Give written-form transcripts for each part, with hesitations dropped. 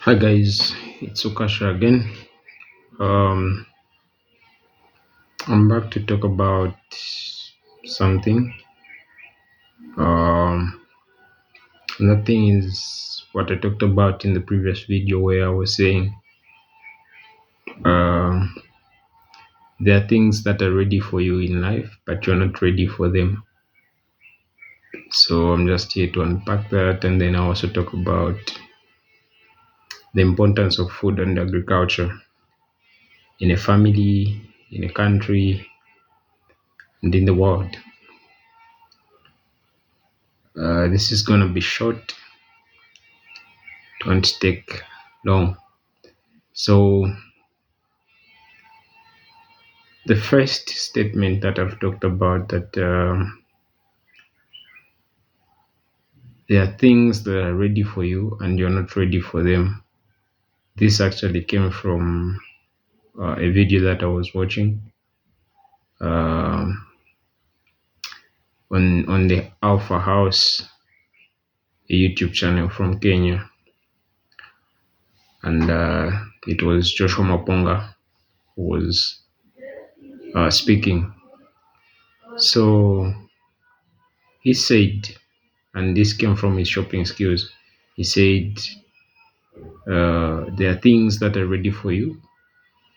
Hi guys, it's Ukaasha again. Um, I'm back to talk about something. Um, Nothing is what I talked about in the previous video where I was saying um, there are things that are ready for you in life, but you're not ready for them. So I'm just here to unpack that, and then I also talk about the importance of food and agriculture in a family, in a country, and in the world. This is gonna be short, don't take long. So, the first statement that I've talked about that there are things that are ready for you and you're not ready for them. This actually came from a video that I was watching um on the Alpha House, a YouTube channel from Kenya, and it was Joshua Maponga who was speaking. So he said, and this came from his shopping skills. He said, there are things that are ready for you,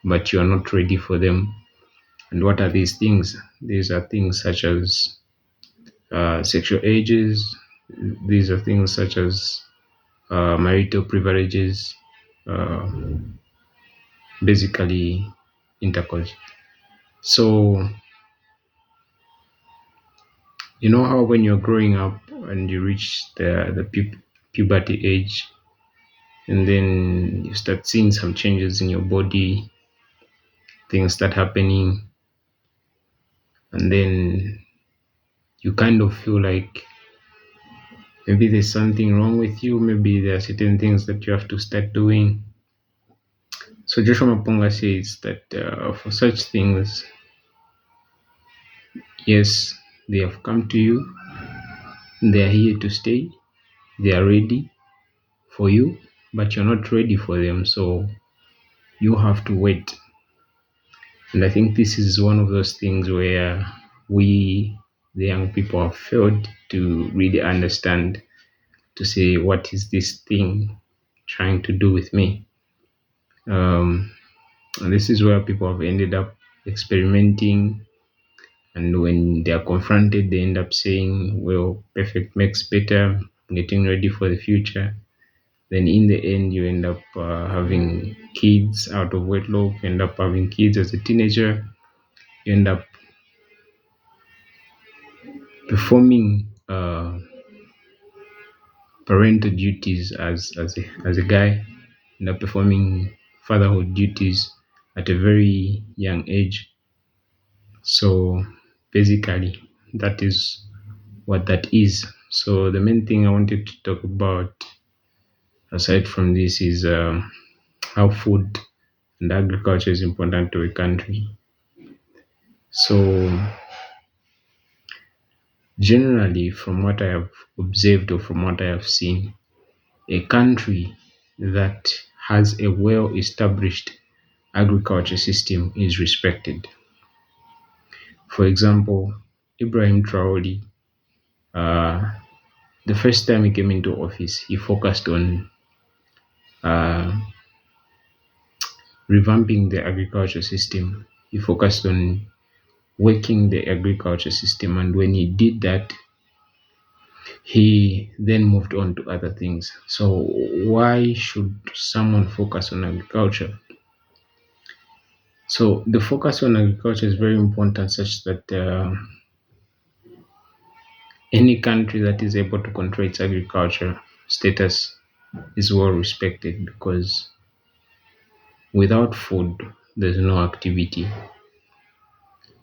but you are not ready for them. And what are these things? These are things such as sexual ages. These are things such as marital privileges, uh, basically intercourse. So, you know how when you're growing up and you reach the puberty age, and then you start seeing some changes in your body, things start happening, and then you kind of feel like maybe there's something wrong with you, maybe there are certain things that you have to start doing. So Joshua Maponga says that for such things, yes, they have come to you, they are here to stay, they are ready for you, but you're not ready for them, so you have to wait. And I think this is one of those things where we, the young people, have failed to really understand, to say, what is this thing trying to do with me? Um, and this is where people have ended up experimenting. And when they are confronted, they end up saying, well, perfect makes better, getting ready for the future. Then in the end, you end up having kids out of wedlock, you end up having kids as a teenager, you end up performing parental duties as a guy, end up performing fatherhood duties at a very young age. So basically, that is what that is. So the main thing I wanted to talk about, aside from this, is how food and agriculture is important to a country. So generally, from what I have observed or from what I have seen, a country that has a well-established agriculture system is respected. For example, Ibrahim Traore, uh, the first time he came into office, he focused on uh, revamping the agriculture system. He focused on working the agriculture system, and when he did that, he then moved on to other things. So, why should someone focus on agriculture? So, the focus on agriculture is very important, such that any country that is able to control its agriculture status is well respected, because without food, there's no activity,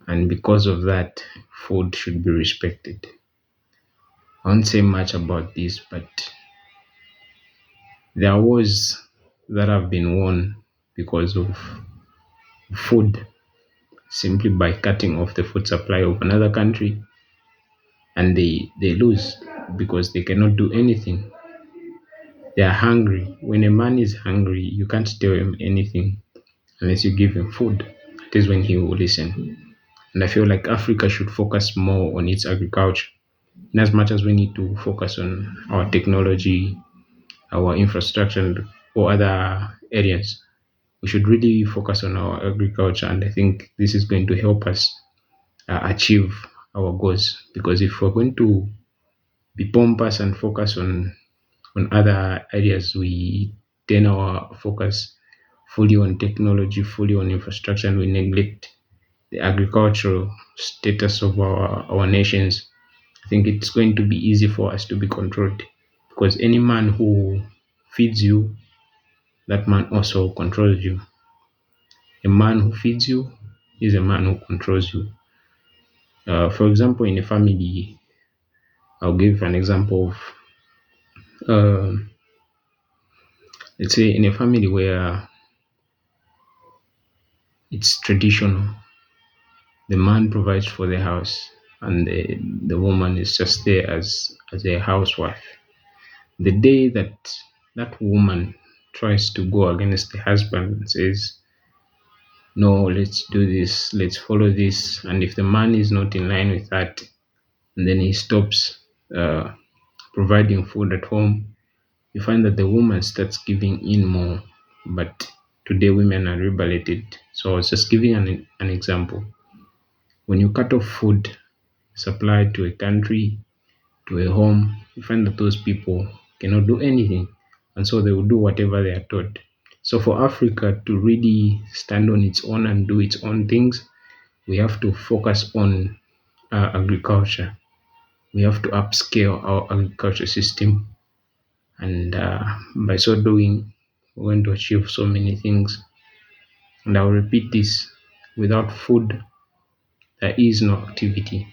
and because of that, food should be respected. I won't say much about this, but there are wars that have been won because of food, simply by cutting off the food supply of another country, and they lose because they cannot do anything. They are hungry. When a man is hungry, you can't tell him anything unless you give him food. That is when he will listen. And I feel like Africa should focus more on its agriculture. In as much as we need to focus on our technology, our infrastructure, and or other areas, we should really focus on our agriculture. And I think this is going to help us achieve our goals. Because if we're going to be pompous and focus on other areas, we turn our focus fully on technology, fully on infrastructure, and we neglect the agricultural status of our nations. I think it's going to be easy for us to be controlled because any man who feeds you, that man also controls you. A man who feeds you is a man who controls you. For example, in a family, I'll give an example of, um let's say, in a family where it's traditional, the man provides for the house and the woman is just there as a housewife. The day that that woman tries to go against the husband and says, no, let's do this, let's follow this, and if the man is not in line with that, and then he stops uh, providing food at home, you find that the woman starts giving in more. But today, women are rebelated. So I was just giving an example. When you cut off food supplied to a country, to a home, you find that those people cannot do anything. And so they will do whatever they are taught. So for Africa to really stand on its own and do its own things, we have to focus on agriculture. We have to upscale our agriculture system. And by so doing, we're going to achieve so many things. And I'll repeat this: without food, there is no activity.